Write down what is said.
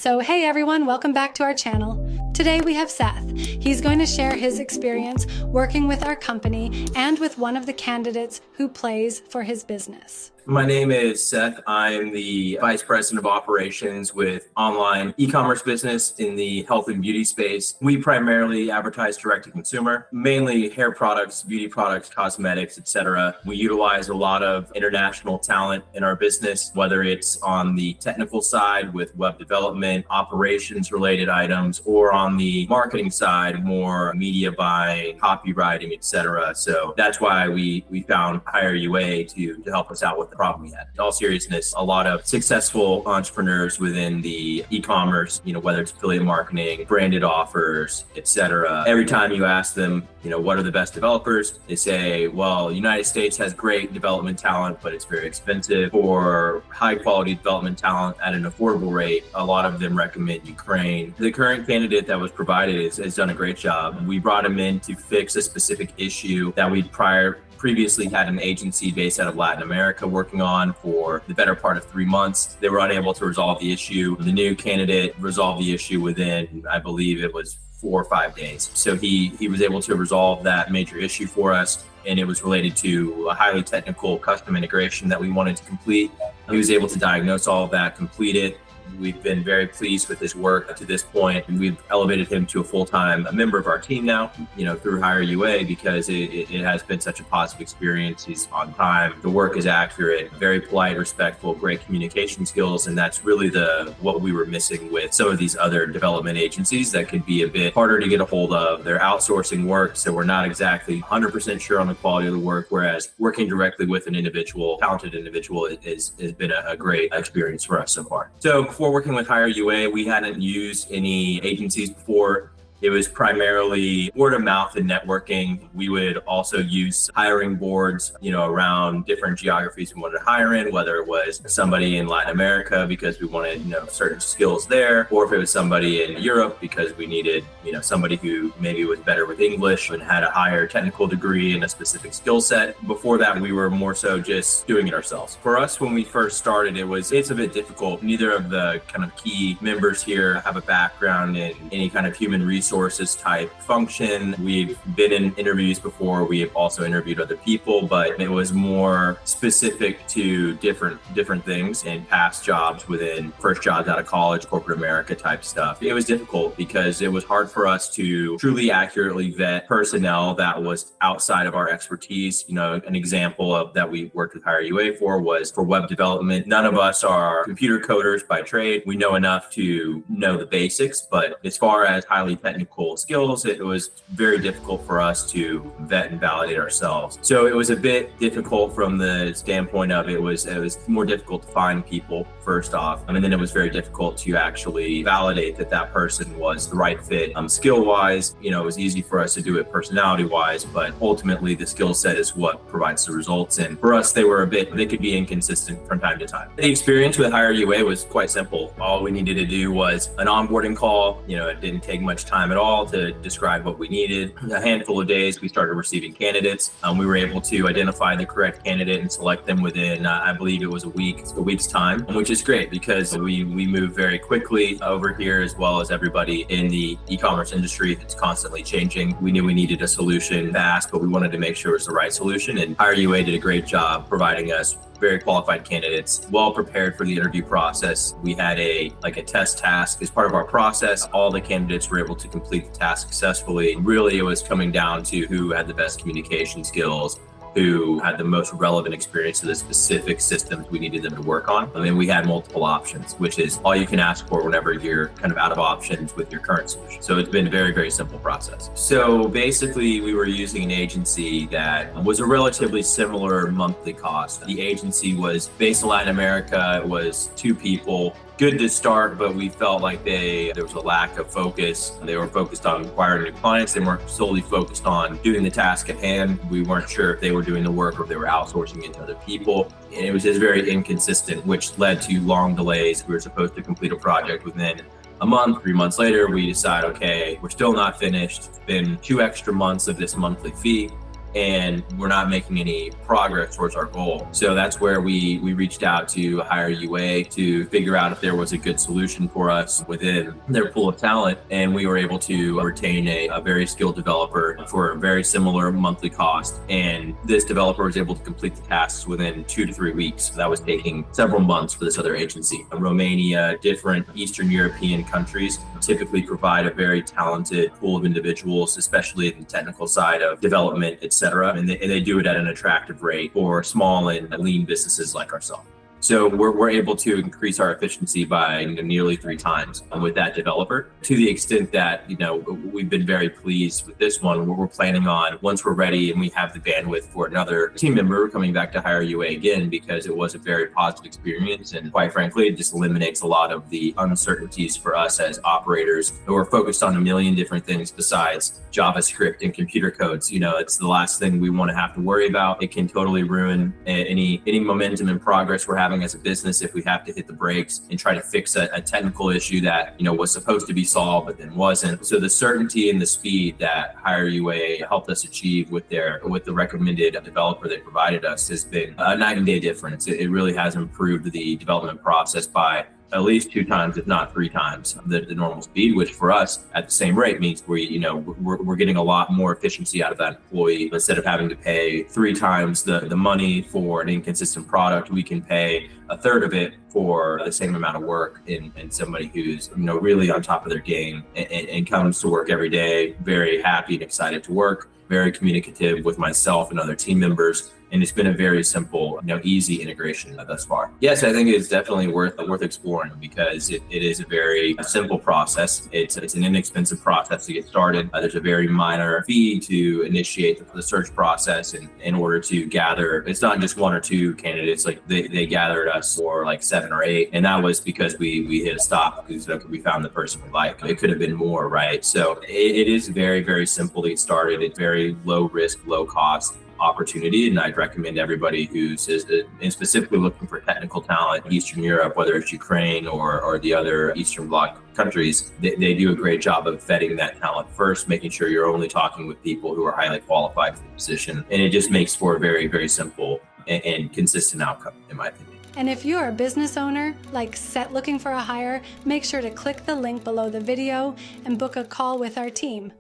So hey everyone, welcome back to our channel. Today we have Seth. He's going to share his experience working with our company and with one of the candidates who plays for his business. My name is Seth. I'm the Vice President of Operations with online e-commerce business in the health and beauty space. We primarily advertise direct to consumer, mainly hair products, beauty products, cosmetics, etc. We utilize a lot of international talent in our business, whether it's on the technical side with web development, operations related items, or on the marketing side, more media buying, copywriting, etc. So that's why we found HireUA to help us out with the problem we had. In all seriousness, a lot of successful entrepreneurs within the e-commerce, whether it's affiliate marketing, branded offers, etc. Every time you ask them, what are the best developers? They say, well, the United States has great development talent, but it's very expensive. For high quality development talent at an affordable rate, a lot of them recommend Ukraine. The current candidate that was provided has done a great job. We brought him in to fix a specific issue that we'd previously had an agency based out of Latin America working on for the better part of 3 months. They were unable to resolve the issue. The new candidate resolved the issue within, I believe it was 4 or 5 days. So he was able to resolve that major issue for us, and it was related to a highly technical custom integration that we wanted to complete. He was able to diagnose all of that, complete it. We've been very pleased with his work to this point. We've elevated him to a full-time member of our team now, through HireUA, because it has been such a positive experience. He's on time, the work is accurate, very polite, respectful, great communication skills, and that's really what we were missing with some of these other development agencies that could be a bit harder to get a hold of. They're outsourcing work, so we're not exactly 100% sure on the quality of the work, whereas working directly with an individual, talented individual, has been a great experience for us so far. So before working with HireUA, we hadn't used any agencies before. It was primarily word of mouth and networking. We would also use hiring boards, around different geographies we wanted to hire in, whether it was somebody in Latin America because we wanted, certain skills there, or if it was somebody in Europe because we needed, somebody who maybe was better with English and had a higher technical degree and a specific skill set. Before that, we were more so just doing it ourselves. For us, when we first started, it's a bit difficult. Neither of the kind of key members here have a background in any kind of human resources type function. We've been in interviews before. We have also interviewed other people, but it was more specific to different things in past jobs within first jobs out of college, corporate America type stuff. It was difficult because it was hard for us to truly accurately vet personnel that was outside of our expertise. An example of that we worked with HireUA was for web development. None of us are computer coders by trade. We know enough to know the basics, but as far as highly technical skills, it was very difficult for us to vet and validate ourselves. So it was a bit difficult from the standpoint of it was more difficult to find people first off, and then it was very difficult to actually validate that person was the right fit skill wise. It was easy for us to do it personality wise, but ultimately the skill set is what provides the results. And for us, they could be inconsistent from time to time. The experience with HireUA was quite simple. All we needed to do was an onboarding call. It didn't take much time at all to describe what we needed. A handful of days, we started receiving candidates. We were able to identify the correct candidate and select them within, I believe it was a week's time, which is great because we move very quickly over here, as well as everybody in the e-commerce industry. It's constantly changing. We knew we needed a solution fast, but we wanted to make sure it was the right solution. And HireUA did a great job providing us very qualified candidates, well prepared for the interview process. We had a test task as part of our process. All the candidates were able to complete the task successfully. Really, it was coming down to who had the best communication skills, who had the most relevant experience to the specific systems we needed them to work on. We had multiple options, which is all you can ask for whenever you're kind of out of options with your current solution. So it's been a very, very simple process. So basically, we were using an agency that was a relatively similar monthly cost. The agency was based in Latin America. It was 2 people. Good to start, but we felt like there was a lack of focus. They were focused on acquiring new clients. They weren't solely focused on doing the task at hand. We weren't sure if they were doing the work or if they were outsourcing it to other people. And it was just very inconsistent, which led to long delays. We were supposed to complete a project within a month. 3 months later, we decide, okay, we're still not finished. It's been 2 extra months of this monthly fee. and we're not making any progress towards our goal. So that's where we reached out to HireUA to figure out if there was a good solution for us within their pool of talent. And we were able to retain a very skilled developer for a very similar monthly cost. And this developer was able to complete the tasks within 2 to 3 weeks. That was taking several months for this other agency. Romania, different Eastern European countries typically provide a very talented pool of individuals, especially in the technical side of development, etc. And they do it at an attractive rate for small and lean businesses like ourselves. So we're able to increase our efficiency by nearly 3 times with that developer, to the extent that, we've been very pleased with this one. We're planning on, once we're ready and we have the bandwidth for another team member, coming back to HireUA again, because it was a very positive experience. And quite frankly, it just eliminates a lot of the uncertainties for us as operators who are focused on a million different things besides JavaScript and computer codes. It's the last thing we want to have to worry about. It can totally ruin any momentum and progress we're having as a business if we have to hit the brakes and try to fix a technical issue that was supposed to be solved but then wasn't. So the certainty and the speed that HireUA helped us achieve with the recommended developer they provided us has been a night and day difference. It really has improved the development process by at least 2 times, if not 3 times, the normal speed, which for us at the same rate means we're getting a lot more efficiency out of that employee. Instead of having to pay 3 times the money for an inconsistent product, we can pay a third of it for the same amount of work in somebody who's really on top of their game and comes to work every day, very happy and excited to work, very communicative with myself and other team members. And it's been a very simple, easy integration thus far. Yes, I think it's definitely worth exploring because it is a very simple process. It's an inexpensive process to get started. There's a very minor fee to initiate the search process in order to gather. It's not just 1 or 2 candidates. Like they gathered us for like 7 or 8, and that was because we hit a stop because we found the person we like. It could have been more, right? So it is very, very simple to get started. It's very low risk, low cost opportunity, and I'd recommend everybody who's specifically looking for technical talent in Eastern Europe, whether it's Ukraine or the other Eastern Bloc countries. They do a great job of vetting that talent first, making sure you're only talking with people who are highly qualified for the position, and it just makes for a very, very simple and consistent outcome, in my opinion. And if you're a business owner like Seth looking for a hire, make sure to click the link below the video and book a call with our team.